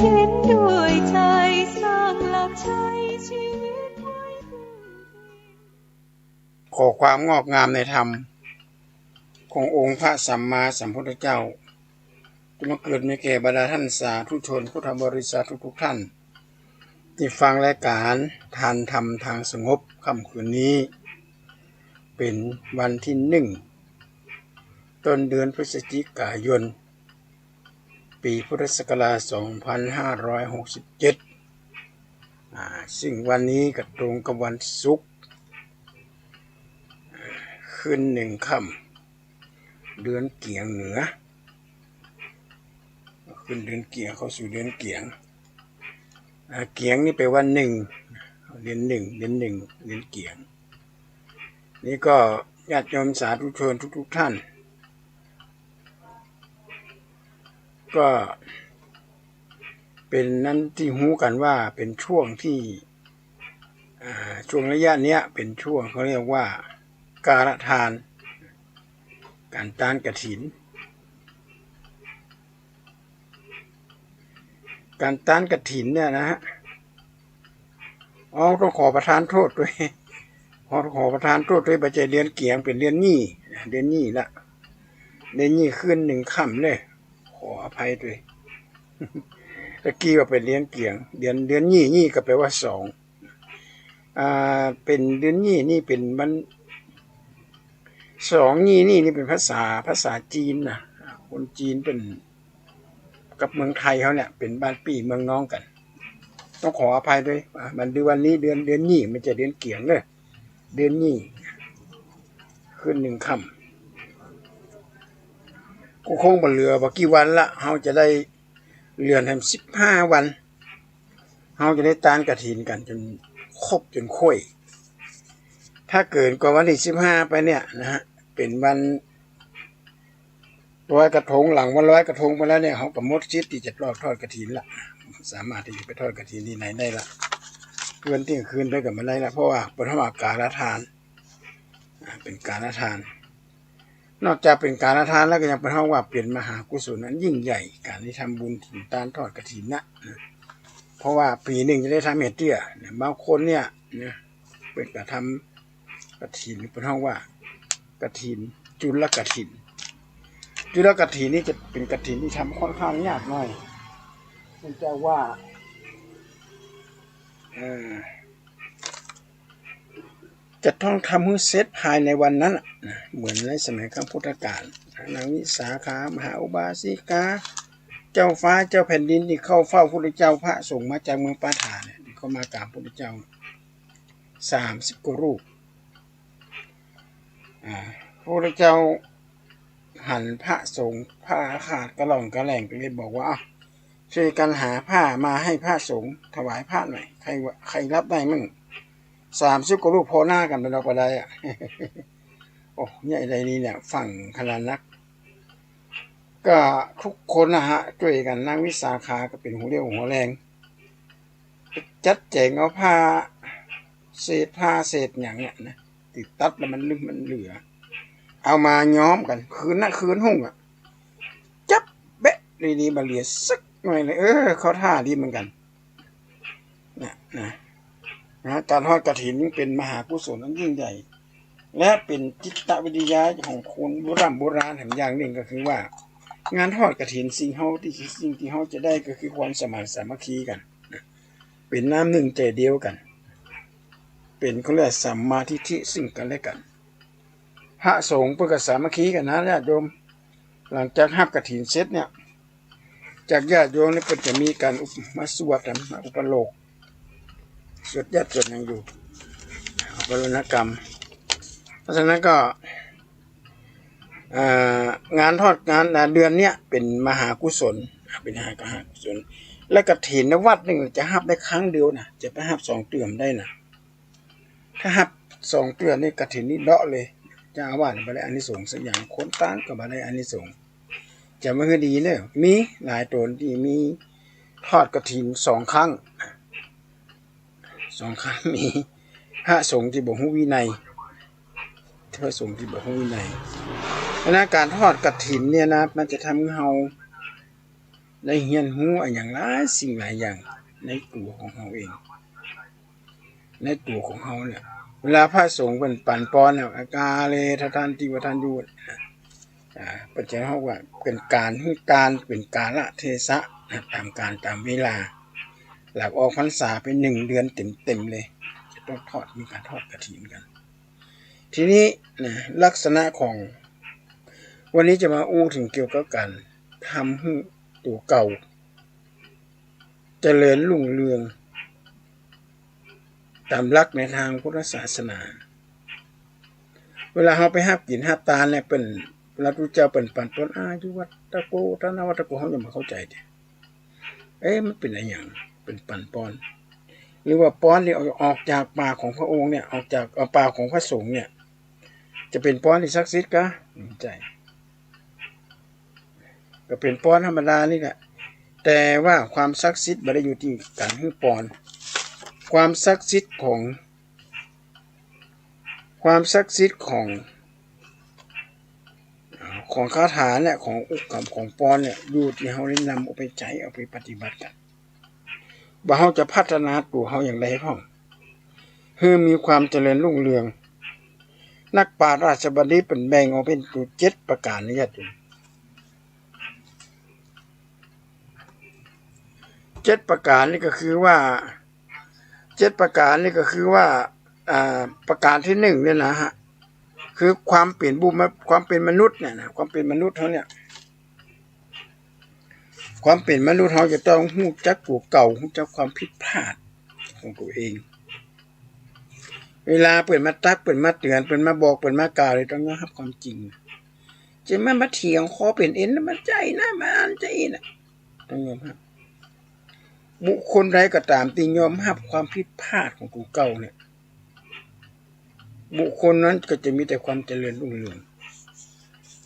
ถินด้วยใจสร้างหลักชัยชีวิตไว้ขอความงอกงามในธรรมขององค์พระสัมมาสัมพุทธเจ้าจะมาเกิดในแก่บรรดาท่านสาธุชนพุทธบริษัททุกท่านที่ฟังรายการทานธรรมทางสงบค่ำคืนนี้เป็นวันที่ต้นเดือนพฤศจิกายนปีพุทธศักราช 2567 ซึ่งวันนี้ก็ตรงกับวันศุกร์ขึ้น1 ค่ำเดือนเกียงเหนือขึ้นเดือนเกียงเข้าสู่เดือนเกียงเกียงนี่ไปวัน1เดือน1เดือนเกียงนี่ก็ญาติโยมสาธุชนทุกท่านก็เป็นนั้นที่หูกันว่าเป็นช่วงที่ช่วงระยะเนี้ยเป็นช่วงเขาเรียกว่าการทานการทานกฐินการทานกฐินเนี่ยนะฮะต้องขอประทานโทษด้วยขอประทานโทษด้วยปัจจัยเดือนเกียงเป็นเดือนนี้ละเดือนนี้ขึ้น1 ค่ำเลยขออภัยด้วยตะกี้ว่าเป็นเดือนเกียงเดือนนี้ก็แปลว่า2เป็นเดือนนี่เป็นมัน2นี่เป็นภาษาจีนนะคนจีนเป็นกับเมืองไทยเขาเนี่ยเป็นบ้านปี่เมืองน้องกันต้องขออภัยด้วยมันเดือนวันนี้เดือนนี่มันจะเดือนเกียงเลยเดือนนี่ขึ้น1 ค่ำก็คงบ่เหลือบ่กี่วันละเฮาจะได้เลื่อนให้15 วันเฮาจะได้ทานกฐินกันจนครบจนค่อยถ้าเกินกว่าวันที่15ไปเนี่ยนะฮะเป็นวันลอยกระทงหลังวันลอยกระทงไปแล้วเนี่ยเขาก็หมดสิทธิ์ที่จะทอดกฐินละสามารถที่จะไปทอดกฐินที่ไหนได้ละเกินเที่ยงคืนได้กับมันได้ละเพราะว่าเป็นธรรมการทานเป็นการทานนอกจากเป็นการทานแล้วก็ยังเป็นธรรมว่าเปลี่ยนมหากุศลนั้นยิ่งใหญ่การที่ทำบุญถึงการทอดกฐินนะเพราะว่าปีหนึ่งจะได้ทำเฮ็ดเตี้ยบางคนเนี่ยเป็นการทำกฐินเป็นธรรมว่ากฐินจุลกฐินนี่จะเป็นกฐินที่ทำค่อนข้างยากหน่อยมันจะว่าจะต้องทำให้เสร็จภายในวันนั้นเหมือนในสมัยครั้งพุทธกาลนางวิสาขามหาอุบาสิกาเจ้าฟ้าเจ้าแผ่นดินที่เข้าเฝ้าพระพุทธเจ้าพระสงฆ์มาจากเมืองปาฐานที่เขามากราบพระพุทธเจ้า30 กว่ารูปพระพุทธเจ้าหันพระสงฆ์ผ้าขาดกระหล่องกระแหล่งก็เลยบอกว่าช่วยกันหาผ้ามาให้พระสงฆ์ถวายผ้าหน่อยใครรับได้มั่ง30 กว่ารูปพอหน้ากันเป็นเราก็ได้โอ้ใหญ่ใดนี้เนี่ยฝั่งขนาดนักก็ทุกคนนะฮะช่วยกันนางวิสาขาก็เป็นหัวเรี่ยวหัวแรงจัดแจงเอาผ้าเศษอย่างเนี้ยนะติดตัดแล้วมันเหลือเอามาย้อมกันคืนหุ่งจับเบะดีๆมาเหลียสักหน่อยเลยเขาท่าดีเหมือนกันนะการทอดกฐินเป็นมหากุศลนั้นยิ่งใหญ่และเป็นจิตวิทยาของคนโบราณแห่งอย่างหนึ่งก็คือว่างานทอดกฐินสิ่งที่เขาจะได้ก็คือความสมัครสามัคคีกันเป็นน้ำหนึ่งใจเดียวกันเป็นเขาเรียกสัมมาทิฏฐิซึ่งกันและกันพระสงฆ์เพื่อสามัคคีกันนะญาติโยมหลังจากหับกฐินเสร็จเนี่ยจากญาติโยมนี่ก็จะมีการมาสวดอุปโลกสวดญาติสวดยังอยู่อุปโลกกรรมเพราะฉะนั้นก็งานทอดงานเดือนเนี้ยเป็นมหากุศลเป็นมหากุศลและกฐินในวัดนึงจะหับได้ครั้งเดียวนะจะไปหับ2 เดือนได้นะถ้าหับ2 เดือนนี่กฐินนี่เดาะเลยเจ้าอาวาสบ่ได้อานิสงส์สักอย่างคนต่างก็บ่ได้อานิสงส์จะมันก็ดีเด้อมีหลายตนที่มีทอดกฐิน2 ครั้งมีพระสงฆ์ที่บ่ฮู้วินัยพระสงฆ์ที่บ่ฮู้วินัยการทอดกฐินเนี่ยนะมันจะทำให้เฮา ได้เรียนรู้อย่างหลายสิ่งหลายอย่างในตัวของเราเองในตัวของเราเนี่ยเวลาพระสงฆ์เป็นปั่นปอนเนี่ยกาเลททานติวทานยูปัจจัยเขาว่าเป็นการเป็นกาลเทศะตามการตามเวลาหลักออกพรรษาเป็น1 เดือนเต็มเลยจะต้องมีการทอดกฐินกันทีนี้นะลักษณะของวันนี้จะมาอู้ถึงเกี่ยวกับการทำให้ตัวเก่าเจริญรุ่งเรืองตามหลักในทางพุทธศาสนาเวลาเราไปหับกินหับตาเนี่ยเป็นเราดูเจ้าเป็นปันต้นอายุวัตโกท่านวัตโกเขาจะมาเข้าใจดิมันเป็นอะไรอย่างเป็นปันปอนหรือว่าป้อนที่ออกจากปากของพระองค์เนี่ยออกจากปากของพระสงฆ์เนี่ยจะเป็นป้อนที่ศักดิ์สิทธิ์ก็ใจก็เป็นป้อนธรรมดานี่แหละแต่ว่าความศักดิ์สิทธิ์ไม่ได้อยู่ที่การให้ป้อนความศักดิ์สิทธิ์ของคาถาเนี่ยของอุกกรรมของปอนเนี่ยอยู่ที่เขาได้นำเอาไปใช้เอาไปปฏิบัติกันว่าเขาจะพัฒนาตัวเขาอย่างไรพ่องเพื่อมีความเจริญรุ่งเรืองนักปราชญ์ราชบัณฑิตเป็นแบ่งออกเป็นตัว7 ประการนี่อยู่7 ประการนี่ก็คือว่า7 ประการนี่ก็คือว่าประการที่1เนี่ยนะฮะคือความเปลี่ยนความเป็นมนุษย์เนี่ยนะความเป็นมนุษย์เขาเนี่ยความเป็นมนุษย์เขาจะต้องรู้จักตัวเก่ารู้จักความผิดพลาดของตัวเองเวลาเปิดมาตักเปิดมาเตือนเปิดมาบอกเปิดมากล่าวเลยต้องยอมรับความจริงจะมาเถียงคอเป็นเอ็นมันใจนะมันใจนะต้องยอมรับบุคคลใดก็ตามที่ยอมรับความผิดพลาดของตัวเก่าเนี่ยบุคคลนั้นก็จะมีแต่ความเจริญรุ่งเรือง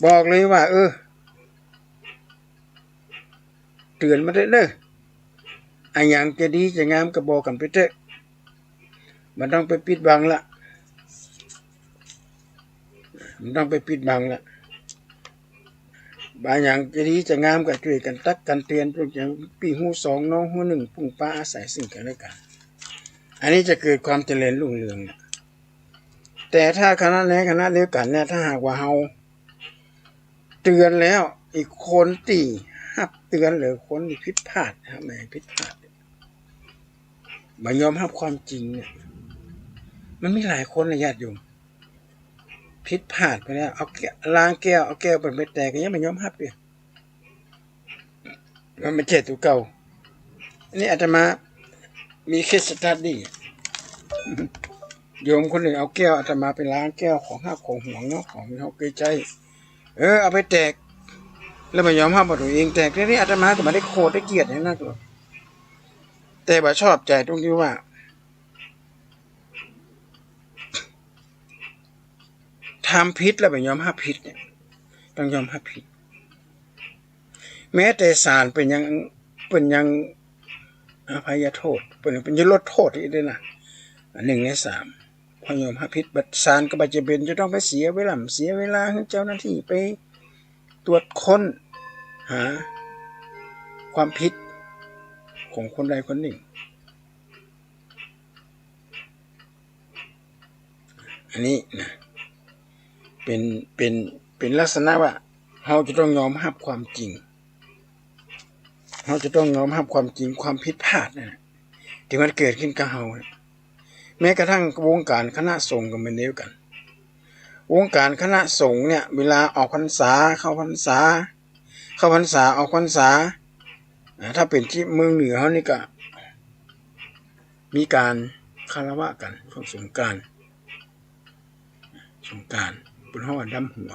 บอกเลยว่าเตือนมาได้เลยอันอย่างจะดีจะงามก็บอกกันไปเถอะมันต้องไปปิดบังละบางอย่างจะดีจะงามก็ช่วยกันตักกันเตือนพวกอย่างปีหู2น้องหู1ปุ่งป้าอาศัยซึ่งกันและกันอันนี้จะเกิดความเจริญรุ่งเรืองแต่ถ้าคณะเดียวกันเนี่ยถ้าหากว่าเฮาเตือนแล้วอีกคนตีหับเตือนหรือคนที่ผิดพลาดนะไม่ผิดพลาดไม่ยอมรับความจริงเนี่ยมันมีหลายคนนะญาติโยมผิดพลาดไปแล้วเอาล้างแก้วเอาแก้วเป็นไปแตกยังไม่ยอมรับเลยมันไม่เจ็ดตัวเก่าอันนี้อาตมามีเคสสตัดดี้โยมคนหนึ่งเอาแก้วอาตมาไปล้างแก้วของหักของห่วงเนาะของเขาเกยใจเอาไปแตกแล้วไม่ยอมรับว่าตัวเองแตกนี่อาตมาก็ไม่ได้โคตรได้เกียรติอย่างนั้นตัวแต่ว่าชอบใจตรงที่ว่าทำผิดแล้วไม่ยอมรับผิดเนี่ยต้องยอมรับผิดแม้แต่ศาลเป็นยังอภัยโทษเป็นยังลดโทษอีกด้วยนะ1 ใน 3พอยอมรับผิดบัดศาลก็บ่จะเป็นจะต้องไปเสียเวลาให้เจ้าหน้าที่ไปตรวจค้นหาความผิดของคนใดคนหนึ่งอันนี้นะเป็นลักษณะว่าเราจะต้องยอมรับความจริงเราจะต้องยอมรับความจริงความผิดพลาดนะที่มันเกิดขึ้นกับเราแม้กระทั่งวงการคณะสงฆ์ก็เหมือนเดียวกันวงการคณะสงฆ์เนี่ยเวลาออกพรรษาเข้าพรรษาออกพรรษาถ้าเป็นที่เมืองเหนือเขานี่ก็มีการคารวะกันช่วงสงกรานต์เป็นห้องดำหัว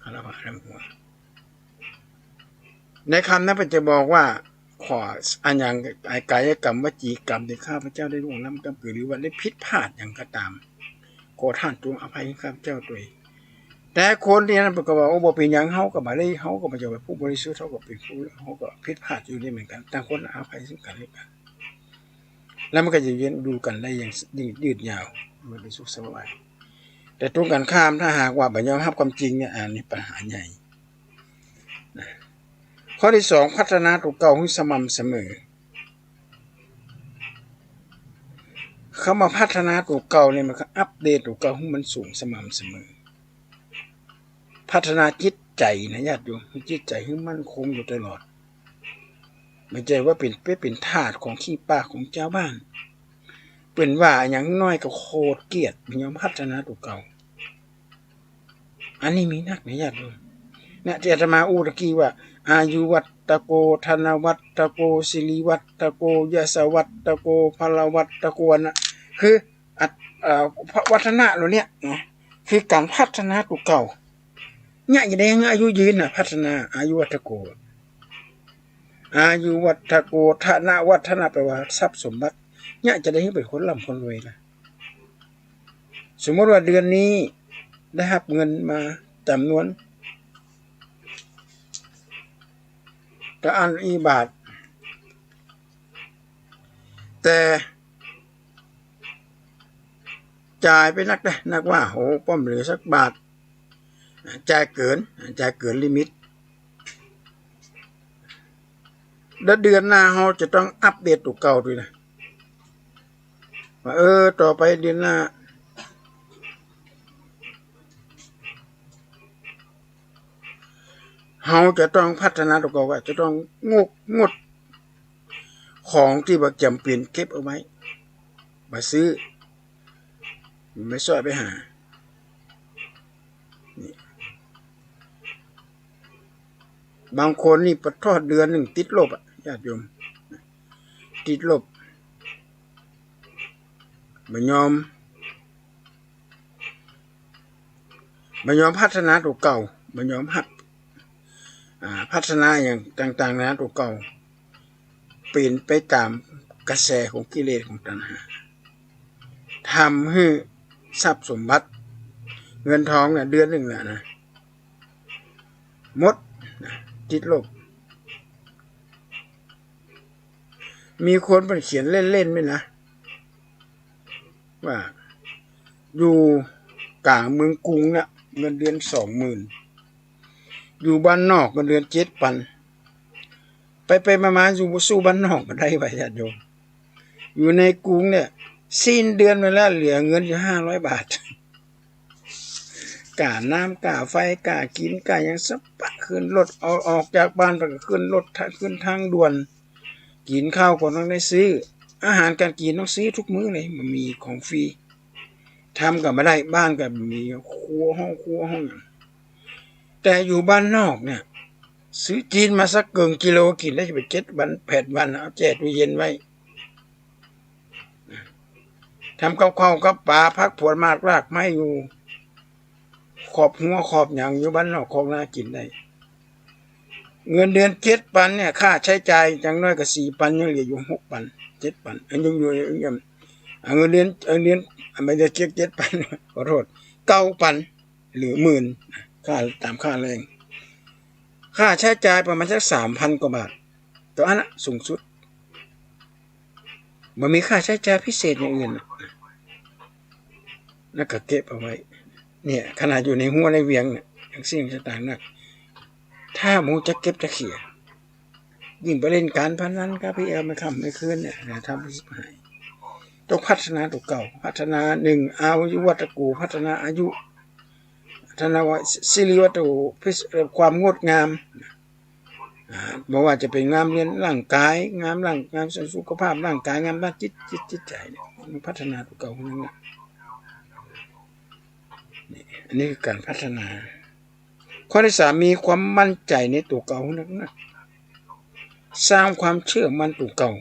คารวะดำหัวในคำนั้นเป็นจะบอกว่าขออันอย่างกายกรรมวจีกรรมที่ข้าพเจ้าได้ล่วงล้ำกำหรือว่าได้ผิดพลาดอย่างก็ตามขอท่านจงอภัยข้าพเจ้าด้วยแต่คนที่นั้นก็บอกว่าบ่เป็นอย่างเฮาก็บ่ได้เฮาก็บ่จะเป็นผู้บริสุทธิ์เฮาก็เป็นผู้เฮาก็ผิดพลาดอยู่นี่เหมือนกันต่างคนอภัยซึ่งกันและกันแล้วมันก็จะดูกันได้อย่างยืดยาวมันเป็นสุขสบายแต่ตรงกันข้ามถ้าหากว่าบ่ยอมรับความจริงเนี่ยอันนี้ปัญหาใหญ่ ข้อที่สองพัฒนาตัวเก่าให้สม่ำเสมอเขามาพัฒนาตัวเก่าเนี่ยมันก็อัปเดตตัวเก่าให้มันสูงสม่ำเสมอพัฒนาจิตใจนะญาติโยมจิตใจให้มั่นคงอยู่ตลอดไม่ใช่ว่าเป็นทาสของขี้ปากของเจ้าบ้านเป็นว่าอย่างน้อยก็โคตรเกลียดมันยอมพัฒนาตัวเก่าอันนี้มีนักนะญาติโยมเนี่ยที่อาตมาตะกี้ว่าอายุวัตตโกธนวัตตโกศิริวัตตโกยศวัตตโกพลวัตตโกนะคือวัฒนะเราเนี่ยเนาะคือการพัฒนาตัวเก่าเนี่ยอย่างนี้อายุยืนนะพัฒนาอายุวัตโกอายุวัตโกธนวัฒนะแปลว่าทรัพย์สมบัติเนี่ยจะได้ให้เป็นคนร่ำคนรวยนะสมมติว่าเดือนนี้ได้รับเงินมาจำนวนก็อันอีบาทแต่จ่ายไปนักว่าโหป้อมเหลือสักบาทจ่ายเกินลิมิตแล้วเดือนหน้าเราจะต้องอัปเดตตัวเก่าด้วยนะว่าต่อไปเดือนหน้าเราจะต้องพัฒนาตัวเก่าว่าจะต้องงดของที่บ่จำเป็นเก็บเอาไว้มาซื้อไม่ซ่อยไปหาบางคนนี่ประทอดเดือนหนึ่งติดลบญาติโยมติดลบไม่ยอมพัฒนาตัวเก่าไม่ยอมพัฒนาอย่างต่างๆนะตัวเก่าเปลี่ยนไปตามกระแสของกิเลสของตัณหาทำให้ทรัพย์สมบัติเงินทองเนี่ยเดือนหนึ่งนะหมดติดลบมีคนไปเขียนเล่นๆไหมนะว่าอยู่กลางเมืองกรุงเนี่ยเงินเดือน20,000อยู่บ้านนอกเงินเดือน7,000ไปมาอยู่สู้บ้านนอกมาได้ไปญาติโยมอยู่ในกรุงเนี่ยสิ้นเดือนไปแล้วเหลือเงินอยู่500 บาทกาน้ำกาไฟกากินกายังสับปะขึ้นรถออกจากบ้านไปก็ขึ้นรถขึ้นทางด่วนกินข้าวก็ต้องได้ซื้ออาหารการกินต้องซื้อทุกมื้อเลยมันมีของฟรีทำกับไม่ได้บ้านกับมีครัวห้องแต่อยู่บ้านนอกเนี่ยซื้อจีนมาสักเกินกิโลกินได้จะไป7 วัน8 วันเอาแจกไว้เย็นไว้ทำกับข้าวกับปลาพักผลมากรากไม่อยู่ขอบหัวขอบอย่างอยู่บ้านนอกของน่ากินได้เงินเดือน7,000เนี่ยค่าใช้จ่ายจังน้อยก็4,000ยังเหลืออยู่6,000 7,000อันยังอยู่เงินเดือนไม่ได้7,000ขอโทษ9,000หรือ10,000ค่าตามค่าแรงค่าใช้จ่ายประมาณสัก3,000 กว่าบาทตัวอันน่ะสูงสุดมันมีค่าใช้จ่ายพิเศษอย่างอื่นแล้วก็เก็บเอาไว้เนี่ยขนาดอยู่ในหัวในเวียงเนี่ยอย่างสิ่งต่างๆนักถ้าหมูจะเก็บจะเขี่ยยิ่งไปเล่นการพนันกับพี่ไม่คำไม่คืนเนี่ยทำให้หายต้องพัฒนาตัวเก่าพัฒนา1อายุวัตกูพัฒนาอายุพัฒนาศิริวัตถุความงดงามบอกว่าจะเป็นงามเรียนร่างกายงามสุขภาพร่างกายงามด้านจิตใจเนี่ยมันพัฒนาตัวเก่านั่นแหละอันนี้คือการพัฒนาข้อที่3มีความมั่นใจในตัวเก่านะสร้างความเชื่อมั่นตัวเก่า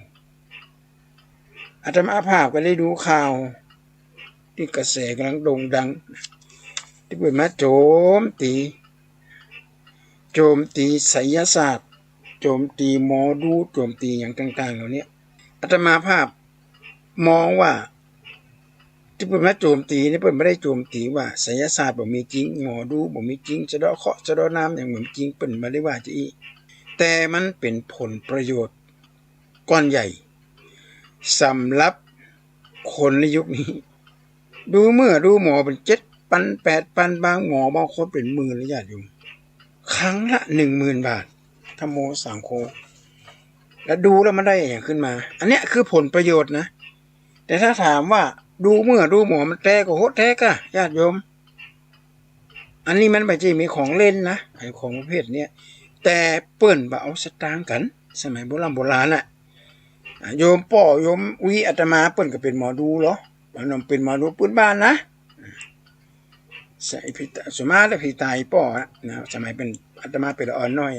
อาตมาภาพก็ได้ดูข่าวที่กระแสกำลังโด่งดังที่เปิดมาโจมตีไสยศาสตร์โจมตีหมอดูโจมตีอย่างต่างๆเหล่านี้อาตมาภาพมองว่าที่เปิดมาโจมตีนี่เปิดไม่ได้โจมตีว่าไสยศาสตร์บ่มีจริงหมอดูบ่มีจริงสะเดาะเคราะห์สะเดาะน้ำอย่างเหมือนจริงเปิดไม่ได้ว่าจะแต่มันเป็นผลประโยชน์ก้อนใหญ่สำหรับคนในยุคนี้ดูหมอเป็น7,000 8,000บางหมอบางคนเป็น10,000เลยญาติโยมครั้งละ10,000 บาท ธัมโมสังโฆแล้วดูแล้วมันได้อย่างขึ้นมา อันเนี้ยคือผลประโยชน์นะแต่ถ้าถามว่าดูเมื่อดูหมอมันแตกก็โหดแตกอะญาติโยมอันนี้มันไม่ใช่มีของเล่นนะไอ้ของประเภทเนี้ยแต่เปิ้นบ่เอาสตางค์กันสมัยโบราณน่ะโยมป่อโยมวิอาตมาเปิ้นก็เป็นหมอดูเหรอมันเป็นหมอดูพื้นบ้านนะใส่พี่สมาแล้วพี่ตายป่อนะสมัยเป็นอาตมาเป็นละอ่อนน้อย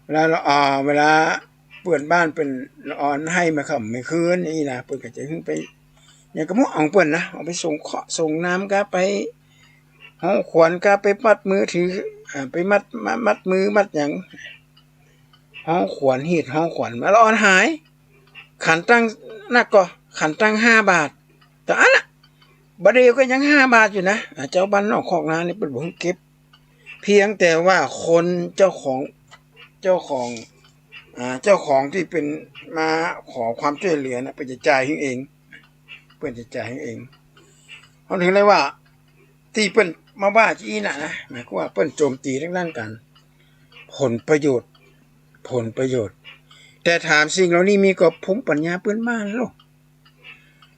เวลาเราเวลาเปิดบ้านเป็นละอ่อนให้มาค่ำไม่คืนนี่นะเปิ้นก็จะขึ้นไปอย่างกระมุเอาเปิ้นนะเอาไปส่งเคาะส่งน้ำก็ไปห้องขวัญก็ไปมัดมือถือไปมัดมือมัดหยังห้องขวัญหีดห้องขวัญมาละอ่อนหายขันตั้งนักก็ขันตั้ง5 บาทแต่อันน่ะบัดเดียวก็ยัง5 บาทอยู่นะเจ้าบ้านนอกคอกนานี่เป็นบ่เก็บเพียงแต่ว่าคนเจ้าของที่เป็นมาขอความช่วยเหลือนะไปจะจ่ายเองเปิ้นจะจ่ายเองเขาถึงเลยว่าที่เปิ้นมาว่าจี้น่ะนะหมายความว่าเปิ้นโจมตีทางด้านกันผลประโยชน์แต่ถามสิ่งเหล่านี้มีกับภูมิปัญญาพื้นบ้านหรอก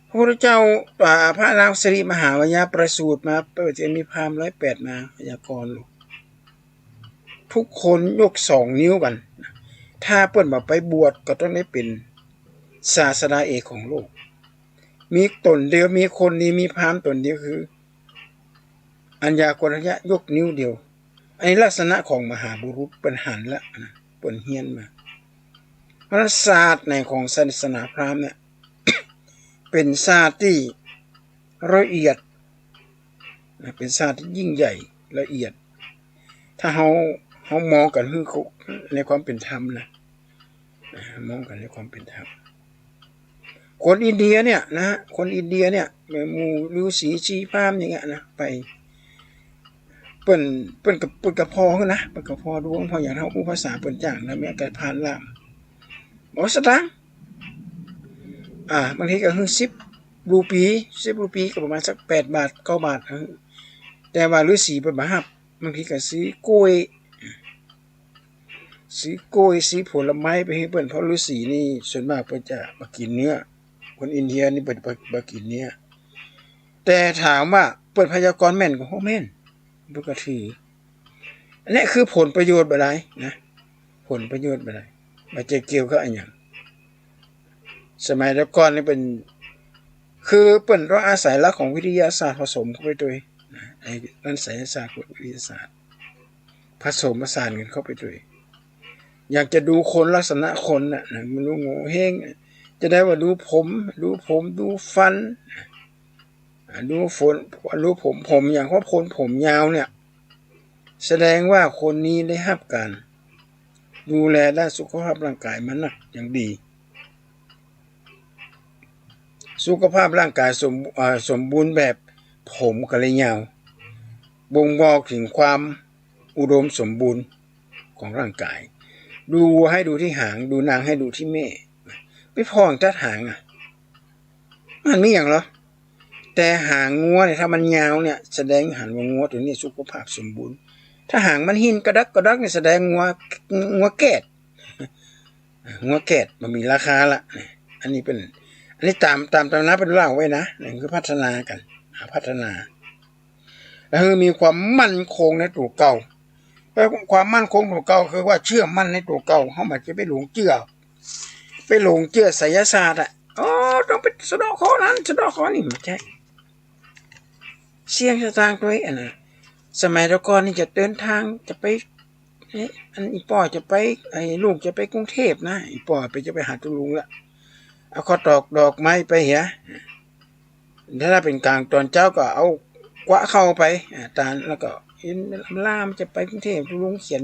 พระพุทธเจ้าพระนางสิริมหาวิญญาประสูติมาเปิดจะมีพราหมณ์108มาพยากรณ์ทุกคนยก2 นิ้วกันถ้าเปิ้นมาไปบวชก็ต้องได้เป็นศาสดาเอกของโลกมีตนเดียวมีคนนี้มีพราหมณ์ตนเดียวคืออัญญากรยะยกนิ้วเดียวอันนี้ลักษณะของมหาบุรุษเปิ้นหันละนะเปิ้นเฮียนมาเพราะศาสตร์ในของศาสนาพราหมณ์เนี่ย เป็นศาสตร์ที่ละเอียดเป็นศาสตร์ที่ยิ่งใหญ่ละเอียดถ้าเฮามองกันในความเป็นธรรมนะมองกันในความเป็นธรรมคนอินเดียเนี่ยนะคนอินเดียเนี่ยหมู่ฤาษีชีพราหมณ์อย่างเงี้ยนะไปเปิ้นกับพ่อนะเปิ้นกับพ่อดวงพ่ออย่างเฮาผู้ภาษาเปิ้นจ้างแล้วแม่ก็ผ่านล่ามบ่สตางค์บางทีก็คือ10 รูปีก็ประมาณสัก8 บาท9 บาทแต่ว่าฤาษีเปิ้นบ่ฮับบางทีก็ซื้อกล้วยซื้อผลไม้ไปให้เปิ้นเพราะฤาษีนี่ส่วนมากเปิ้นจะบ่กินเนื้อคนอินเดียนี่เปิ้นบ่กินเนื้อแต่ถามว่าเปิ้นพยากรณ์แม่นก็แม่นเปิ้นก็ถืออันนี้คือผลประโยชน์บ่ได้นะผลประโยชน์บ่ได้บ่จะเกี่ยวกับอันหยังสมัยก่อนนี่เป็นคือเปิ้นเราอาศัยหลักของวิทยาศาสตร์ผสมเข้าไปด้วยไอ้นั่นไสยศาสตร์กับวิทยาศาสตร์ผสมผสานกันเข้าไปด้วยอยากจะดูคนลักษณะคนน่ะมันรู้โง่เฮงจะได้ว่าดูผมดูฟันดูผมอย่างว่าผมยาวเนี่ยแสดงว่าคนนี้ได้รับการดูแลด้านสุขภาพร่างกายมันนะอย่างดีสุขภาพร่างกายสมบูรณ์แบบผมก็เลยยาวบ่งบอกถึงความอุดมสมบูรณ์ของร่างกายดูให้ดูที่หางดูนางให้ดูที่แม่ไปพ้องตัดหางมันมีอย่างเหรอแต่หางงัวเนี่ยถ้ามันยาวเนี่ยแสดงหันว่างัวตัวนี้สุขภาพสมบูรณ์ถ้าหางมันหินกระดักเนี่ยแสดงงัวแกดมันมีราคาละอันนี้ตามนะเป็นเล่าไว้นะนี่คือพัฒนากันแล้วคือมีความมั่นคงในตัวเก่าความมั่นคงตัวเก่าคือว่าเชื่อมั่นในตัวเก่าเฮาบ่จะไปหลงเชื่อไสยศาสตร์ต้องไปสะดอกคอนั้นสะดอกคอนี่ไม่ใช่เสี่ยงสตางค์ด้วยอันน่ะสมัยก่อนนี่จะเดินทางจะไปอันอีป่อจะไปไอ้ลูกจะไปกรุงเทพนะอีป่อจะไปหาตุลุงละเอาข้อดอกไม้ไปเหียถ้าเป็นกลางตอนเจ้าก็เอากวะเข้าไปตาลแล้วก็เห็นล่ามจะไปกรุงเทพตุลุงเขียน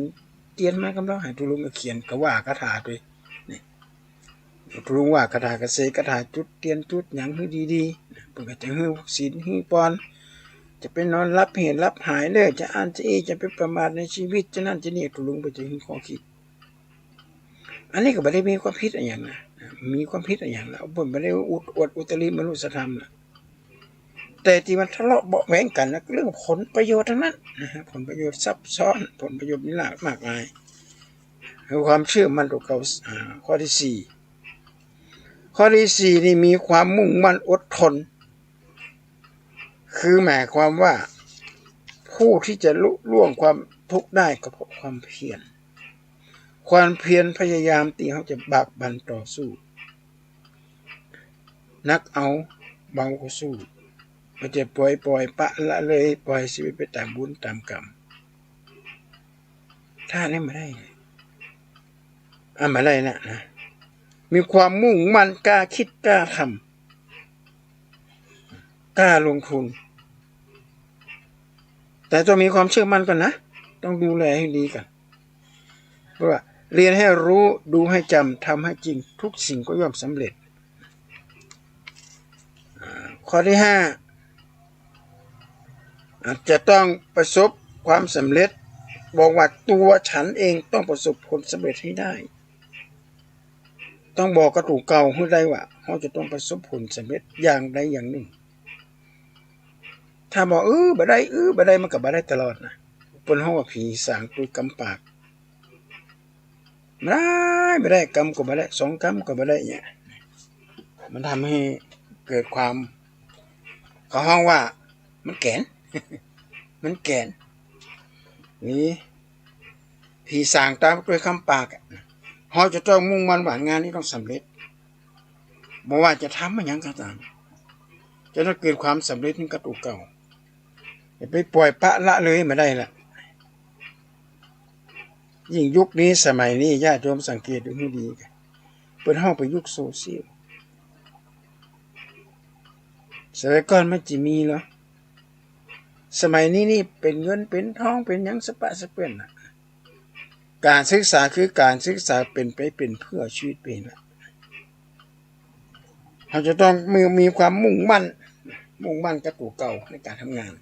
เตียนมากำลังหาตุลุงก็เขียนก็ว่าคาถาด้วยนี่ตุลุงว่าคาถากระเสคาถาจุดเตียนจุดหยังให้ดีๆเพิ่นก็จะฮื้อศีลฮื้อปอนจะไปนอนรับเหตุรับหายเลยจะอ่านจะจะไปประมาทในชีวิตจะนั่นจะนี่ตุลุงไปจะฮื้อข้อคิดอันนี้ก็บ่ได้มีความผิดอะไรอย่างนะมีความผิดอะไรอย่างแล้วเพิ่นบ่ได้อวดอุตริมนุสธรรมนะแต่ที่มันทะเลาะเบาะแว้งกันนะเรื่องผลประโยชน์ทั้งนั้นนะฮะผลประโยชน์ซับซ้อนผลประโยชน์นี่หลากมากมาย คือความเชื่อมั่นตัวเก่าข้อที่สี่ข้อที่สี่นี่มีความมุ่งมั่นอดทนคือหมายความว่าผู้ที่จะลุล่วงความทุกข์ได้ก็เพราะความเพียรพยายามที่เขาจะบากบั่นต่อสู้นักเอาเบาก็สู้ไม่จะปล่อยปะละเลยปล่อยชีวิตไปตามบุญตามกรรมถ้านี่ไม่ได้ไม่ได้นะมีความมุ่งมั่นกล้าคิดกล้าทำกล้าลงทุนแต่ต้องมีความเชื่อมั่นก่อนนะต้องดูแลให้ดีกันเพราะว่าเรียนให้รู้ดูให้จำทำให้จริงทุกสิ่งก็ย่อมสำเร็จข้อที่ห้าอาจจะต้องประสบความสำเร็จบอกว่าตัวฉันเองต้องประสบผลสำเร็จให้ได้ต้องบอกกระถูกเก่าให้ได้ว่าเขาจะต้องประสบผลสำเร็จอย่างใดอย่างหนึ่งถ้าบอกบ่ได้มันก็บ่ได้ตลอดนะเปิ้นเฮาว่าผีสางตัวกำปากไม่ได้กำก็บ่ได้สองกำก็บ่ได้เนี่ยมันทำให้เกิดความเขาห้องว่ามันแก่น มันแก่นนี่ผีสางตามด้วยคำปากเขาจะต้องมุ่งมั่นว่างานนี้ต้องสำเร็จบ่ว่าจะทำมันยังก็ตามจะต้องเกิดความสำเร็จนี่กระตูเก่าอย่าไปปล่อยปะละเลยไม่ได้ละยิ่งยุคนี้สมัยนี้ญาติโยมสังเกตดูให้ดีกันเปิดห้องไปยุคโซเชียลสมัยก่อนมันจะมีเหรอสมัยนี้นี่เป็นเงินเป็นทองเป็นยังสปะสะเปื้อนนะการศึกษาคือการศึกษาเป็นไปเป็นเพื่อชีวิตเป็นละเราจะต้องมีความมุ่งมั่นกับตัวเก่าในการทำงาน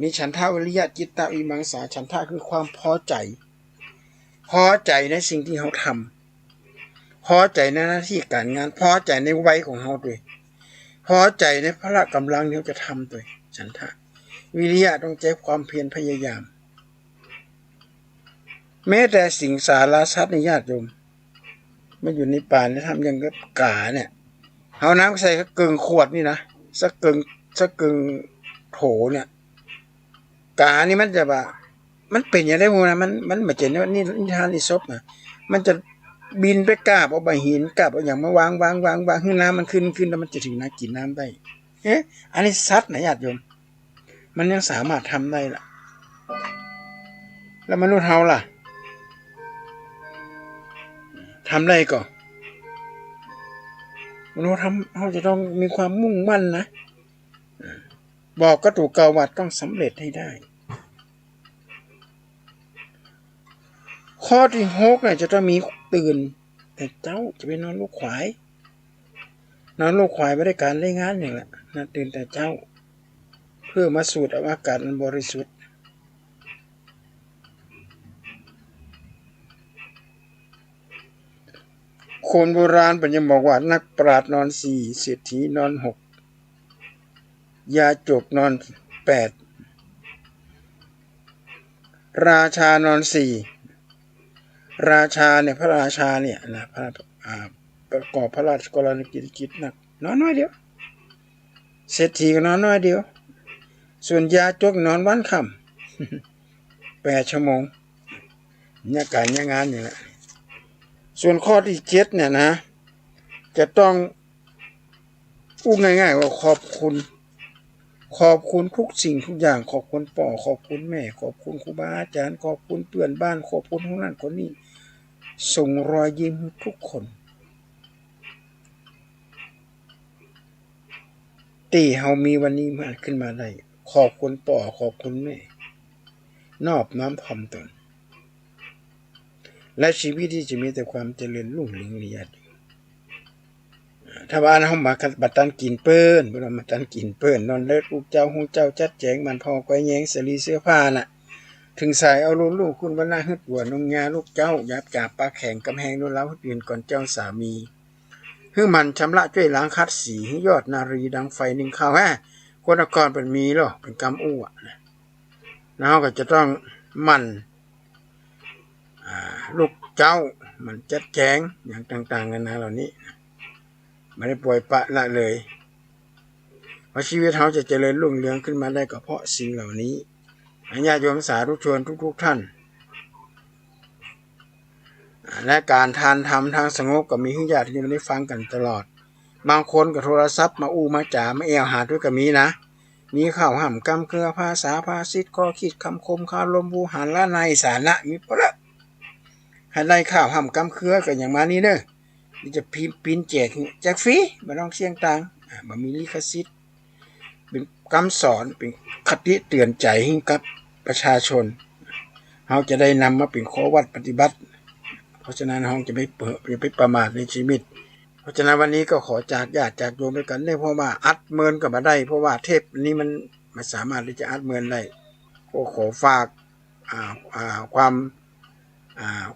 มีฉันทะวิริยะจิตตะวิมังสาฉันทะคือความพอใจในสิ่งที่เขาทำพอใจในหน้าที่การงานพอใจในวัยของเขาด้วยพอใจในพละกำลังที่เขาจะทำด้วยฉันทะวิริยะต้องใจความเพียรพยายามแม้แต่สิ่งสาราสัตว์ในญาติโยมมันอยู่ในป่าเนี่ยทำอย่างกับกาเนี่ยเอาน้ำใส่สักเกิงขวดนี่นะสักเกิงโถเนี่ยกานี่มันจะแบบมันเป็นอย่างไรพวกนั้นมันมาเจนว่านี่นิทานอิศบนะมันจะบินไปกาบเอาใบหินกาบเอาอย่างมาวางให้น้ำมันขึ้นแล้วมันจะถึงน้ำกินน้ำได้อันนี้สัตว์นะญาติโยมมันยังสามารถทำได้ล่ะแล้วมนุษย์เฮาล่ะทำได้ก่อนมนุษย์เขาจะต้องมีความมุ่งมั่นนะบอกก็ถูกเก่าว่าต้องสำเร็จให้ได้ข้อที่6เนี่ยจะต้องมีตื่นแต่เจ้าจะไปนอนลูกขวายไม่ได้การได้งานอย่างละนะตื่นแต่เจ้าเพื่อมาสูดเอาอากาศบริสุทธิ์คนโบราณปัญญาบอกว่านักปราชญ์นอน4เศรษฐีนอน6ยาจกนอน8ราชานอน4ราชาเนี่ยพระราชาเนี่ยนะประกอบพระราชกรณียกิจนักนอนน้อยเดียวเศรษฐีก็นอนน้อยเดียวส่วนยาจกนอนวันค่ำ8 ชั่วโมงเนี่ยการเนี่ยงานอย่างนี้ส่วนข้อที่7เนี่ยนะจะต้องพูดง่ายๆว่าขอบคุณทุกสิ่งทุกอย่างขอบคุณพ่อขอบคุณแม่ขอบคุณครูบาอาจารย์ขอบคุณเพื่อนบ้านขอบคุณคนนั้นคนนี้ส่งรอยยิ้มให้ทุกคนตีเฮามีวันนี้มาขึ้นมาได้ขอบคุณพ่อขอบคุณแม่นอบน้อมถ่อมตนและชีวิตที่จะมีแต่ความเจริญรุ่งเรืองในญาติถ้าบ้านเฮามาบัดตันกินเปิ้นบ่มาตันกินเปิ้นนอนเลิศลูกเจ้าฮู้เจ้าจัดแจงมันพอก้อยแยงสลีเสื้อผ้าน่ะถึงสายเอาลูกคุณบ่น่าฮึดหัวนงยาลูกเจ้าหยาบกาบปลาแข็งกำแหงโดนเล้าอื่นก่อนเจ้าสามีคือมันชำระช่วยล้างคัดสีให้ยอดนารีดังไฟนึ่งข้าวคนก่อนเป็นมีหรอเป็นกรรมอู้แล้วก็จะต้องมัน ลูกเจ้ามันจัดแจงอย่างต่างๆกันนะเหล่านี้ไม่ได้ปล่อยปละละเลยเพราะชีวิตเขาจะเจริญรุ่งเรืองขึ้นมาได้ก็เพราะสิ่งเหล่านี้ญาติโยมสาธุชนทุกท่านและการทานธรรมทางสงบก็มีให้ญาติโยมได้ฟังกันตลอดบางคนก็โทรศัพท์มาอู้มาจ่ามาแอวหาด้วยก็มีนะมีข่าวห่ำกำเครือภาษาภาษิตข้อคิดคำคมคารมบูหารละในสาระมีพละให้ได้ข่าวห่ำกำเครือกันอย่างมานี้เด้อนี่จะพิมพ์ปินแจกฟรีไม่ต้องเสี่ยงตังค์บ่มีลิขสิทธิ์เป็นคำสอนเป็นคติเตือนใจให้กับประชาชนเราจะได้นำมาเป็นข้อวัดปฏิบัติเพราะฉะนั้นเราจะไม่ประมาทในชีวิตเพราะฉะนั้นวันนี้ก็ขอจากญาติจากโยมไปกันได้เพราะว่าอัดเมินก็มาได้เพราะว่าเทปนี้มันไม่สามารถที่จะอัดเมินได้ก็ขอฝากความ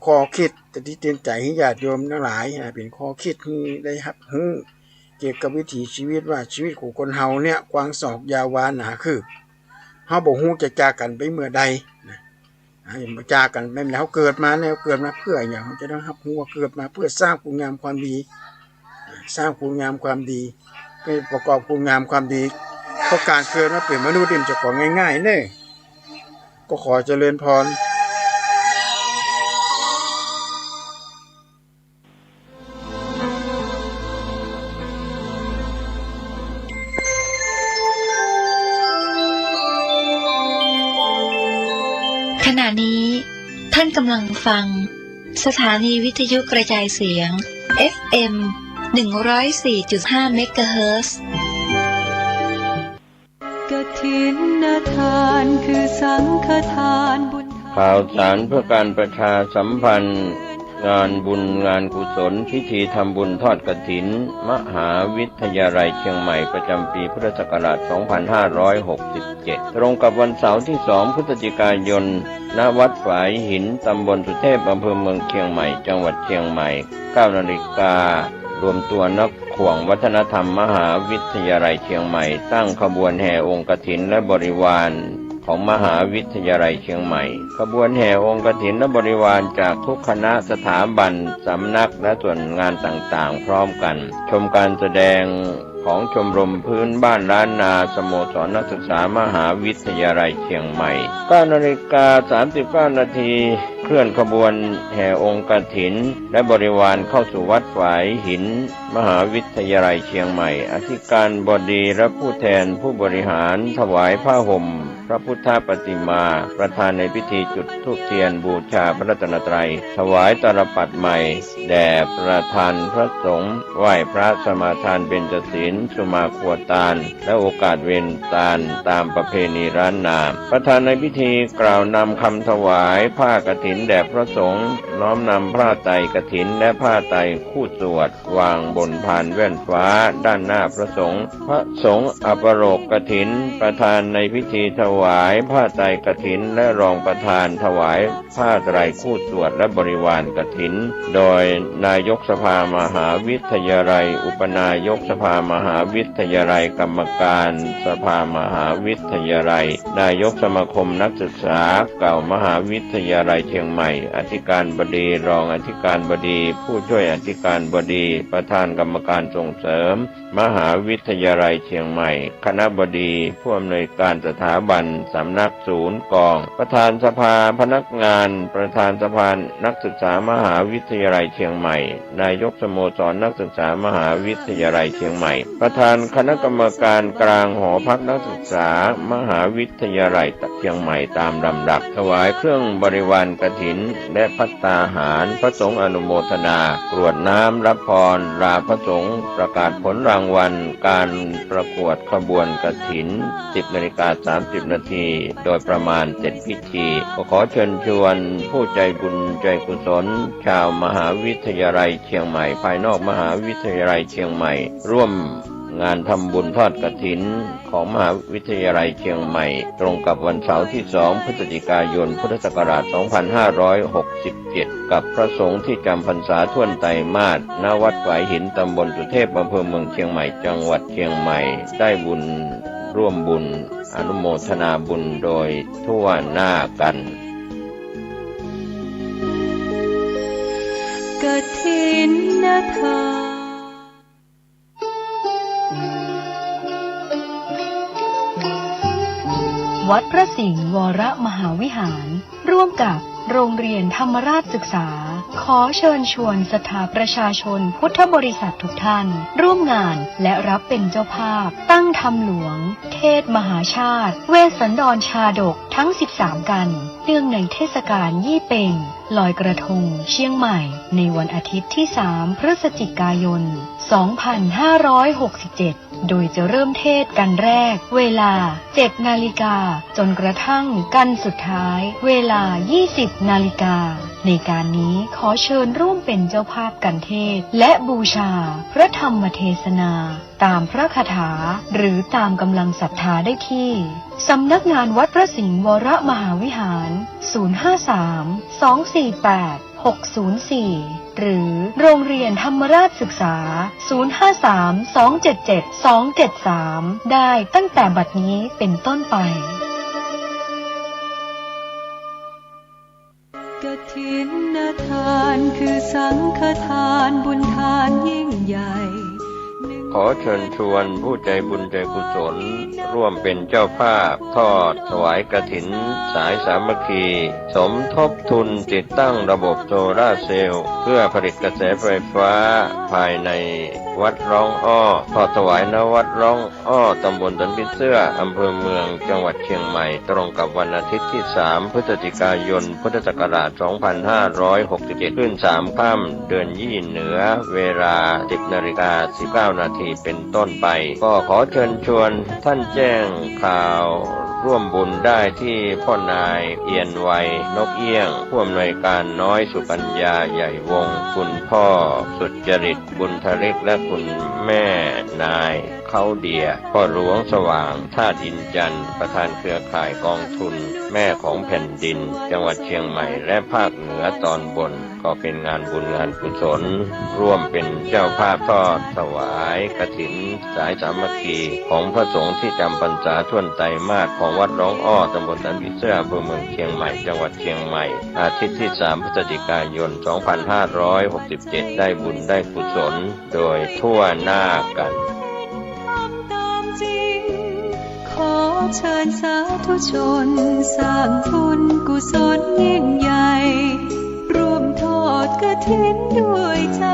ข้อคิดที่เตือนใจให้ญาติโยมทั้งหลายเป็นข้อคิดที่ได้รับรู้เกี่ยวกับวิถีชีวิตว่าชีวิตของคนเฮาเนี่ยกว้างศอกยาววาหนาคืบเฮาบ่ฮู้จะจากกันไปเมื่อใดมาจากกันแม่นแล้วเกิดมาแล้วเกิดมาเพื่ออย่างเราจะต้องรับรู้ว่าเกิดมาเพื่อสร้างคุณงามความดีสร้างคุณงามความดีเพื่อประกอบคุณงามความดีเพราะการเกิดมาเป็นมนุษย์นี่มันจะของง่ายๆเด้ก็ขอเจริญพรขณะนี้ท่านกำลังฟังสถานีวิทยุกระจายเสียง FM 104.5 เมกะเฮิรตซ์กฐินทานคือสังฆทานบุญข่าวสารเพื่อการประชาสัมพันธ์งานบุญงานกุศลพิธีทำบุญทอดกฐินมหาวิทยาลัยเชียงใหม่ประจำปีพุทธศักราช 2567 ตรงกับวันเสาร์ที่ 2 พฤศจิกายน ณ วัดฝายหิน ตำบลสุเทพ อำเภอเมืองเชียงใหม่ จังหวัดเชียงใหม่ 9 นาฬิการวมตัวนักข่วงวัฒนธรรมมหาวิทยาลัยเชียงใหม่ตั้งขบวนแห่องค์กฐินและบริวารของมหาวิทยาลัยเชียงใหม่ขบวนแห่องค์กฐินและบริวารจากทุกคณะสถาบันสำนักและส่วนงานต่างๆพร้อมกันชมการแสดงของชมรมพื้นบ้านล้านนาสโมสรนักศึกษามหาวิทยาลัยเชียงใหม่ 9 นาฬิกา 39 นาทีเคลื่อนขบวนแห่องค์กฐินและบริวารเข้าสู่วัดฝายหินมหาวิทยาลัยเชียงใหม่อธิการบดีและผู้แทนผู้บริหารถวายผ้าห่มพระพุทธปฏิมาประธานในพิธีจุดธูปเทียนบูชาพระรัตนตรัยถวายตาลปัตรใหม่แด่ประธานพระสงฆ์ไหว้พระสมาทานเบญจศีลสุมาขวตาลและโอกาสเวนตาลตามประเพณีล้านนาประธานในพิธีกล่าวนำคำถวายผ้ากฐินแด่พระสงฆ์น้อมนำผ้าไตรกฐินและผ้าไตรคู่สวดวางบนพานแว่นฟ้าด้านหน้าพระสงฆ์พระสงฆ์อัปโรกกฐินประธานในพิธีถวายผ้าไตรกฐินและรองประธานถวายผ้าไตรคู่สวดและบริวารกฐินโดยนายกสภามหาวิทยาลัยอุปนายกสภามหาวิทยาลัยกรรมการสภามหาวิทยาลัยนายกสมาคมนักศึกษาเก่ามหาวิทยาลัยเชียงใหม่อธิการบดีรองอธิการบดีผู้ช่วยอธิการบดีประธานกรรมการส่งเสริมมหาวิทยาลัยเชียงใหม่คณบดีผู้อำนวยการสถาบันสำนักศูนย์กองประธานสภาพนักงานประธานสภานักศึกษามหาวิทยาลัยเชียงใหม่นายกสโมสรนักศึกษามหาวิทยาลัยเชียงใหม่ประธานคณะกรรมการกลางหอพักนักศึกษามหาวิทยาลัยเชียงใหม่ตามลำดับถวายเครื่องบริวารกฐินและภัตตาหารพระสงฆ์อนุโมทนากรวดน้ำรับพรลาพระสงฆ์ประกาศผลรางวัลการประกวดขบวนกฐิน 10 นาฬิกา 30 นาทีโดยประมาณเสร็จพิธีขอเชิญชวนผู้ใจบุญใจกุศลชาวมหาวิทยาลัยเชียงใหม่ภายนอกมหาวิทยาลัยเชียงใหม่ร่วมงานทำบุญทอดกฐินของมหาวิทยาลัยเชียงใหม่ตรงกับวันเสาร์ที่ 2 พฤศจิกายน พุทธศักราช 2567 กับพระสงฆ์ที่จำพรรษาท่วนไตรมาสณวัดฝายหินตำบลสุเทพอำเภอเมืองเชียงใหม่จังหวัดเชียงใหม่ได้บุญร่วมบุญอนุโมทนาบุญโดยทั่วหน้ากัน ถินทาน วัดพระสิงห์วรมหาวิหารร่วมกับโรงเรียนธรรมราชศึกษาขอเชิญชวนศรัทธาประชาชนพุทธบริษัททุกท่านร่วมงานและรับเป็นเจ้าภาพตั้งธรรมหลวงเทศมหาชาติเวสสันดรชาดกทั้ง13กันเนื่องในเทศกาลยี่เป่งลอยกระทงเชียงใหม่ในวันอาทิตย์ที่3พฤศจิกายน2567โดยจะเริ่มเทศกันแรกเวลา 7 นาฬิกาจนกระทั่งกันสุดท้ายเวลา 20 นาฬิกาในการนี้ขอเชิญร่วมเป็นเจ้าภาพกันเทศและบูชาพระธรรมเทศนาตามพระคาถาหรือตามกำลังศรัทธาได้ที่สำนักงานวัดพระสิงห์วรมหาวิหาร053-248-604หรือโรงเรียนธรรมราชศึกษา053-277-273ได้ตั้งแต่บัดนี้เป็นต้นไปกฐินทานคือสังฆทานบุญทานยิ่งใหญ่ขอเชิญชวนผู้ใจบุญใจกุศลร่วมเป็นเจ้าภาพทอดถวายกฐินสายสามัคคีสมทบทุนติดตั้งระบบโซล่าร์เซลล์เพื่อผลิตกระแสไฟฟ้าภายในวัดร้องอ้อทอดถวายณวัดร้องอ้อตำบลสันปิเสื้ออำเภอเมืองจังหวัดเชียงใหม่ตรงกับวันอาทิตย์ที่3พฤศจิกายนพุทธศักราช2567ขึ้น3ค่ำเดือนยี่เหนือเวลา 10:19 นาทีเป็นต้นไปก็ขอเชิญชวนท่านแจ้งข่าวร่วมบุญได้ที่พ่อนายเอียนไวนกเอี้ยงผู้อำนวยการน้อยสุกัญญาใหญ่วงศ์คุณพ่อสุจริตบุญทริกและคุณแม่นายเขาเดียพ่อหลวงสว่างธาตุอินจันทร์ประธานเครือข่ายกองทุนแม่ของแผ่นดินจังหวัดเชียงใหม่และภาคเหนือตอนบนก็เป็นงานบุญงานกุศลร่วมเป็นเจ้าภาพทอดถวายกฐินสายสามัคคีของพระสงฆ์ที่จำพรรษาท่วนไตรมาสของวัดร้องอ้อตำบลสันปิเสื้ออำเภอเมืองเชียงใหม่จังหวัดเชียงใหม่อาทิตย์ที่3พฤศจิกายน2567ได้บุญได้กุศลโดยทั่วหน้ากันขอเชิญสาธุชนสร้างบุญกุศลยิ่งใหญ่ร่วมทอดกฐินด้วยใจ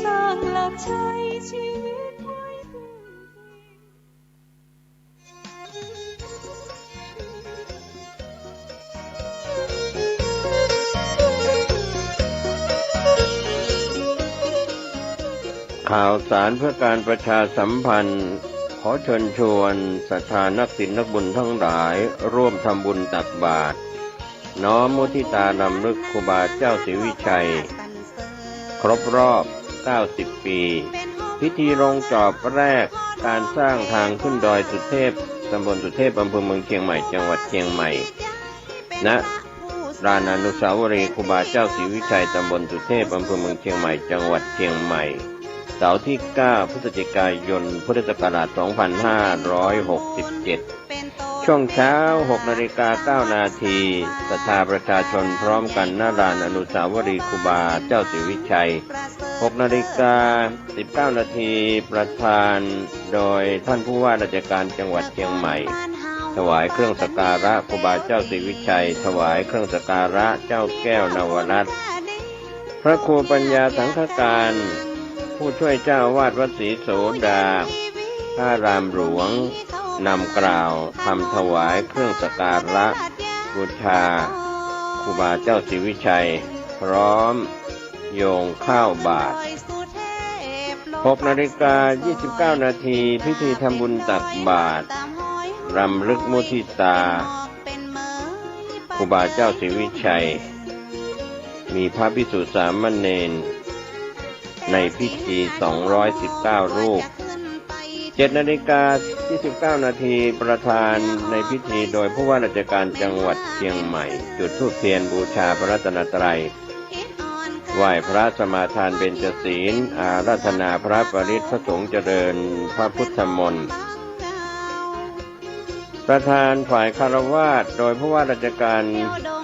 สร้างหลักชัยชีวิตไว้พึ่งข่าวสารเพื่อการประชาสัมพันธ์ขอเชิญชวนศรัทธานักศีลนักบุญทั้งหลายร่วมทำบุญตักบาตรน้อมมุทิตารำลึกครูบาเจ้าศรีวิชัยครบรอบ90ปีพิธีลงจอบแรกการสร้างทางขึ้นดอยสุเทพตำบลสุเทพอำเภอเมืองเชียงใหม่จังหวัดเชียงใหม่ณลานอนุสาวรีย์ครูบาเจ้าศรีวิชัยตำบลสุเทพอำเภอเมืองเชียงใหม่จังหวัดเชียงใหม่เสาร์ที่9พฤศจิกายนพุทธศักราช2567ช่วงเช้า 6:09 นาทีศรัทธาประชาชนพร้อมกันณลานอนุสาวรีย์ครูบาเจ้าศรีวิชัย 6:19 นาทีประธานโดยท่านผู้ว่าราชการจังหวัดเชียงใหม่ถวายเครื่องสักการะครูบาเจ้าศรีวิชัยถวายเครื่องสักการะเจ้าแก้วนวรัตน์พระครูปัญญาสังฆการผู้ช่วยเจ้าอาวาสวัดศรีโสดาพระรามหลวงนำกล่าวทำถวายเครื่องสักการะบูชาครูบาเจ้าศรีวิชัยพร้อมโยงข้าวบาตร 6:29 นาทีพิธีทำบุญตักบาตรรำลึกมุทิตาครูบาเจ้าศรีวิชัยมีพระภิกษุสามเณรในพิธี219รูป 7:29 นาทีประธานในพิธีโดยผู้ว่าราชการจังหวัดเชียงใหม่จุดธูปเทียนบูชาพระรัตนตรัยไหว้พระสมาทานเบญจศีลอาราธนาพระปริตรพระสงฆ์เจริญพระพุทธมนต์ประธานฝ่ายคฤหัสถ์โดยผู้ว่าราชการ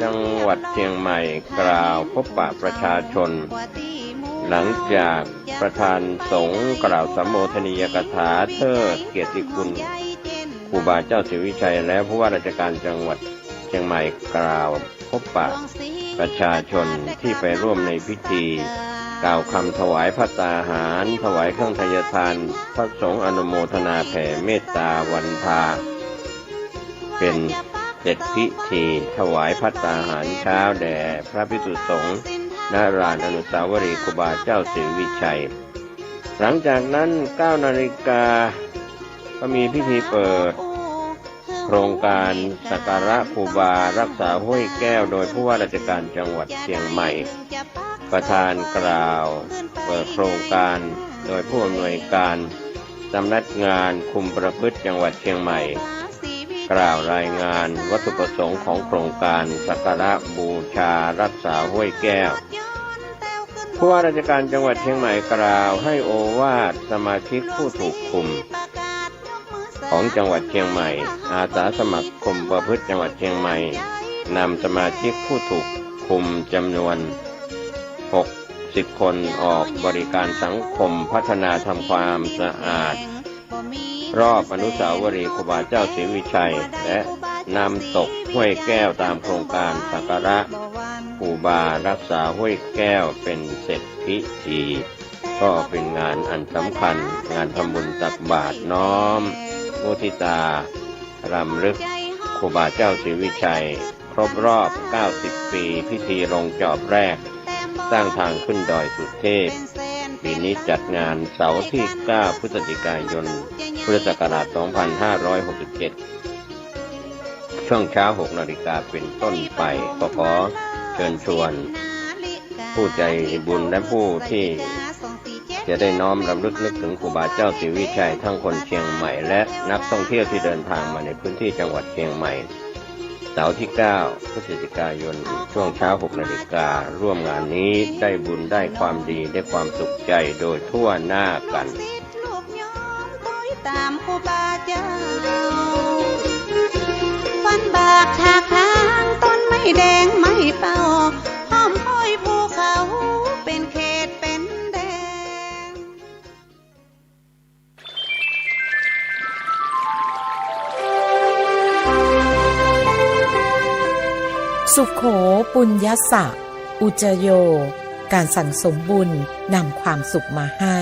จังหวัดเชียงใหม่กล่าวพบปะประชาชน หลังจากประธานสงฆ์กล่าวสัมโมทนียกถาเทิดเกียรติคุณครูบาเจ้าศรีวิชัยและผู้ว่าราชการจังหวัดเชียงใหม่กล่าวพบปะประชาชนที่ไปร่วมในพิธีกล่าวคำถวายภัตตาหารถวายเครื่องทายทานพระสงฆ์อนุโมทนาแผ่เมตตาวันพาเป็นเสร็จพิธีถวายภัตตาหารเช้าแด่พระภิกษุสงฆ์ณลานอนุสาวรีย์ครูบาเจ้าศรีวิชัยหลังจากนั้น 9 นาฬิกาก็มีพิธีเปิดโครงการสักการะครูบารักษาห้วยแก้วโดยผู้ว่าราชการจังหวัดเชียงใหม่ประธานกล่าวเปิดโครงการโดยผู้อำนวยการสำนักงานคุมประพฤติจังหวัดเชียงใหม่กล่าวรายงานวัตถุประสงค์ของโครงการสักการะบูชารักษาห้วยแก้วผู้ว่าราชการจังหวัดเชียงใหม่กล่าวให้โอวาทสมาชิกผู้ถูกคุมของจังหวัดเชียงใหม่อาสาสมัครคุมประพฤติจังหวัดเชียงใหม่นำสมาชิกผู้ถูกคุมจำนวน60 คนออกบริการสังคมพัฒนาทำความสะอาดรอบอนุสาวรีย์ครูบาเจ้าศรีวิชัยและนำตกห้วยแก้วตามโครงการสักการะครูบารักษาห้วยแก้วเป็นเสร็จพิธีก็เป็นงานอันสำคัญงานทำบุญตักบาตรน้อมมุทิตารำลึกครูบาเจ้าศรีวิชัยครบรอบ90 ปีพิธีลงจอบแรกสร้างทางขึ้นดอยสุเทพปีนี้จัดงานเสาร์ที่ 9 พฤศจิกายน พุทธศักราช 2567 ช่วงเช้า 6 นาฬิกาเป็นต้นไปขอเชิญชวนผู้ใจบุญและผู้ที่จะได้น้อมรำลึกนึกถึงครูบาเจ้าศรีวิชัยทั้งคนเชียงใหม่และนักท่องเที่ยวที่เดินทางมาในพื้นที่จังหวัดเชียงใหม่เสาร์ที่ 9 พฤศจิกายนช่วงเช้า 6 นาฬิการ่วมงานนี้ได้บุญได้ความดีได้ความสุขใจโดยทั่วหน้ากันตามครูบาเจ้าฟันบากถากทางต้นไม้แดงไม้เป่าห้อมห้อยภูเขาเป็นเขตเป็นแดนสุขโขปุญญสะอุจโยการสั่งสมบุญนำความสุขมาให้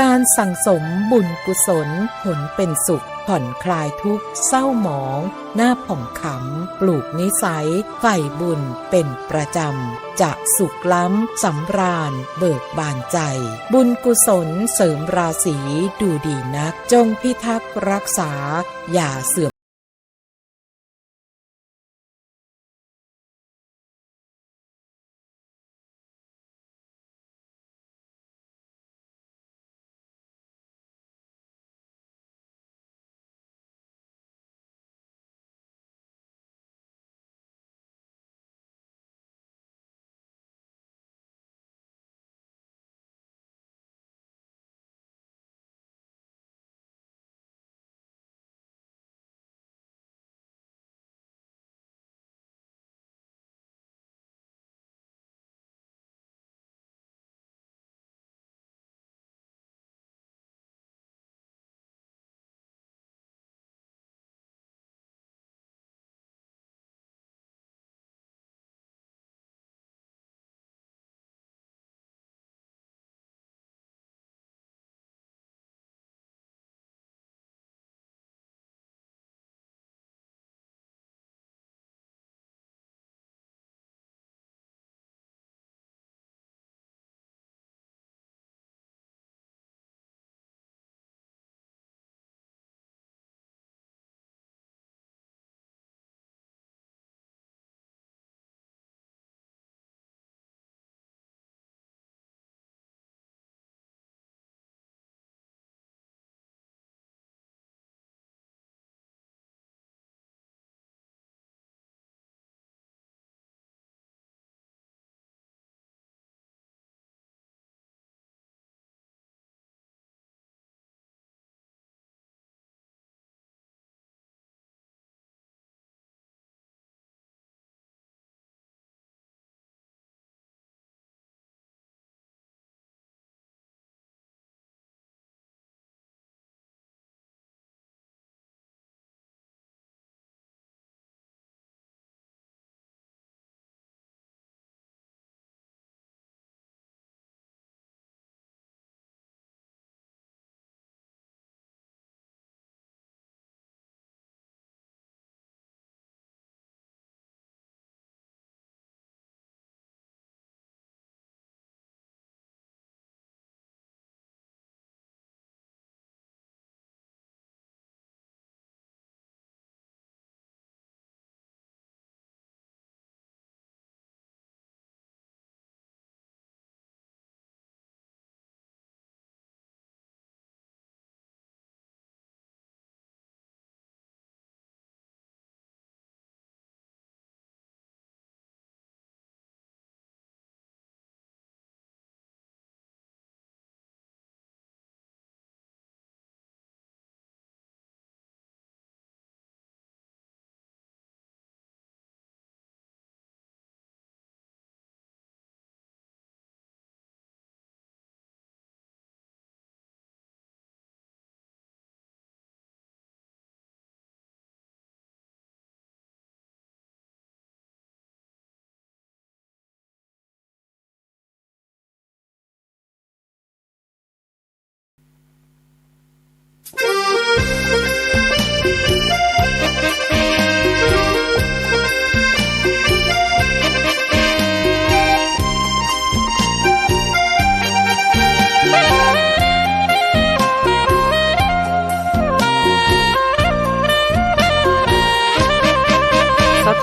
การสั่งสมบุญกุศลผลเป็นสุขผ่อนคลายทุกข์เศร้าหมองหน้าผ่องขำปลูกนิสัยใฝ่บุญเป็นประจำจะสุขล้ำสำราญเบิกบานใจบุญกุศลเสริมราศีดูดีนักจงพิทักษ์รักษาอย่าเสื่อม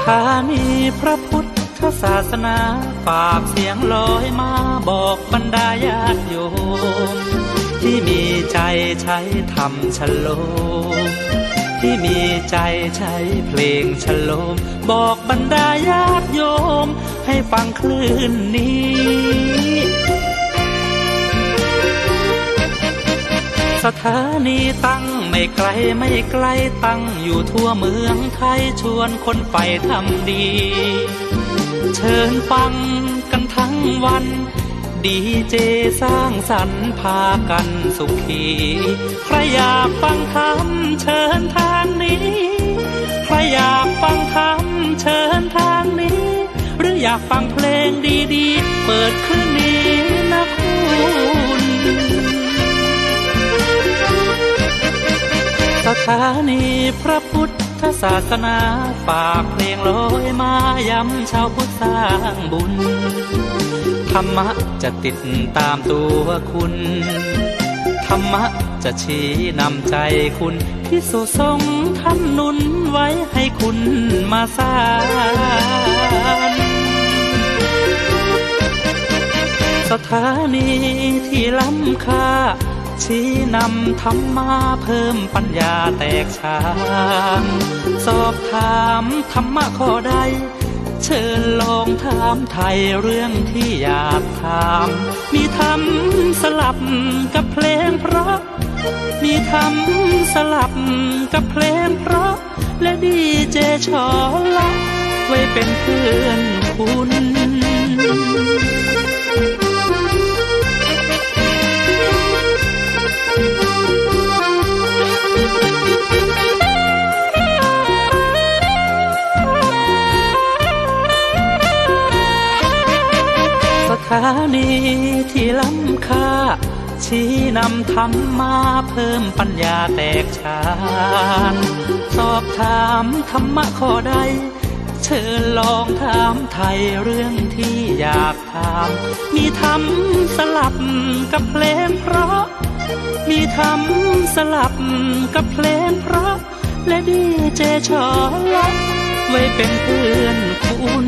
ถานีพระพุทธศาสนาฝากเสียงลอยมาบอกบรรดาญาติโยมที่มีใจใช้ธรรมฉโลมที่มีใจใช้เพลงฉโลมบอกบรรดาญาติโยมให้ฟังคลื่นนี้สถานีตั้งไม่ไกลไม่ไกลตั้งอยู่ทั่วเมืองไทยชวนคนไปทำดีเชิญฟังกันทั้งวันดีเจสร้างสรรค์พากันสุขีใครอยากฟังธรรมเชิญทางนี้ใครอยากฟังธรรมเชิญทางนี้หรืออยากฟังเพลงดีๆเปิดคืนนี้นะคุณสถานีพระพุทธศาสนาฝากเพลงลอยมาย้ำชาวพุทธสร้างบุญธรรมะจะติดตามตัวคุณธรรมะจะชี้นำใจคุณพิสุสงฆ์ท่านหนุนไว้ให้คุณมาสานสถานีที่ล้ำค่าชี้นำธรรมะเพิ่มปัญญาแตกฉานสอบถามธรรมะข้อใดเชิญลองถามไทยเรื่องที่อยากถามมีธรรมสลับกับเพลงเพราะมีธรรมสลับกับเพลงเพราะและดีเจชอละไว้เป็นเพื่อนคุณสถานีที่ล้ำค่าชี้นำธรรมะเพิ่มปัญญาแตกฉานสอบถามธรรมะข้อใดเชิญลองถามไทยเรื่องที่อยากถามมีธรรมสลับกับเพลงเพราะมีธรรมสลับกับเพลงเพราะและดีเจชอละไว้เป็นเพื่อนคุณ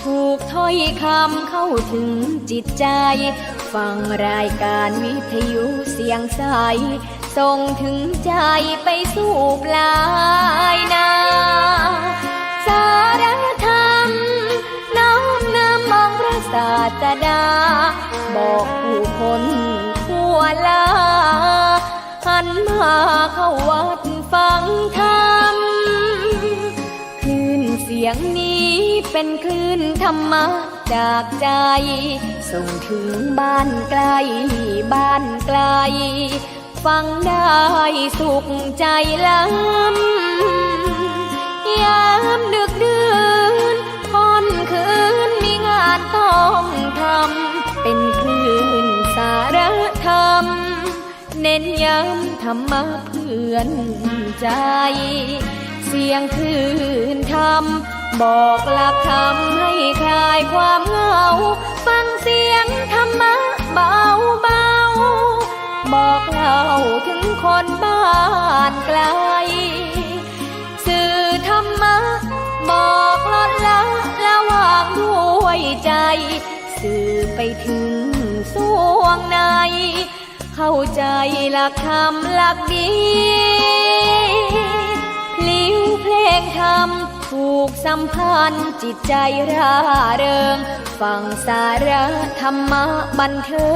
ถูกถ้อยคำเข้าถึงจิตใจฟังรายการวิทยุเสียงใสส่งถึงใจไปสู่ปลายนาสารธรรมน้อมนำมองพระศาสดาบอกผู้คนทั่วลาหันมาเข้าวัดฟังธรรมคลื่นเสียงนี้เป็นคลื่นธรรมะจากใจส่งถึงบ้านไกลบ้านไกลฟังได้สุขใจล้ำยามดึกดื่นค่ำคืนมีงานต้องทำเป็นคลื่นสารธรรมเน้นย้ำธรรมะเพื่อนใจเสียงคลื่นธรรมบอกหลักธรรมให้คลายความเหงาฟังเสียงธรรมะเบาเบาบอกเล่าถึงคนบ้านไกลสื่อธรรมะบอกลดละวางด้วยใจสื่อไปถึงสวงในเข้าใจหลักธรรมหลักดีพลิ้วเพลงธรรม ผูกสัมพันธ์จิตใจร่าเริงฟังสาระธรรมะบันเทิ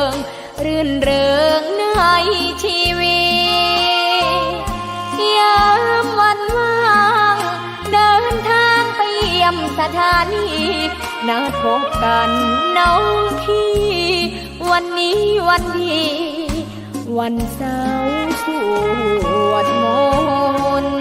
งรื่นเริงในชีวิตยามวันว่างเดินทางไปเยี่ยมสถานีนัดพบกันน้องพี่วันนี้วันดีวันเสาร์สวดมนต์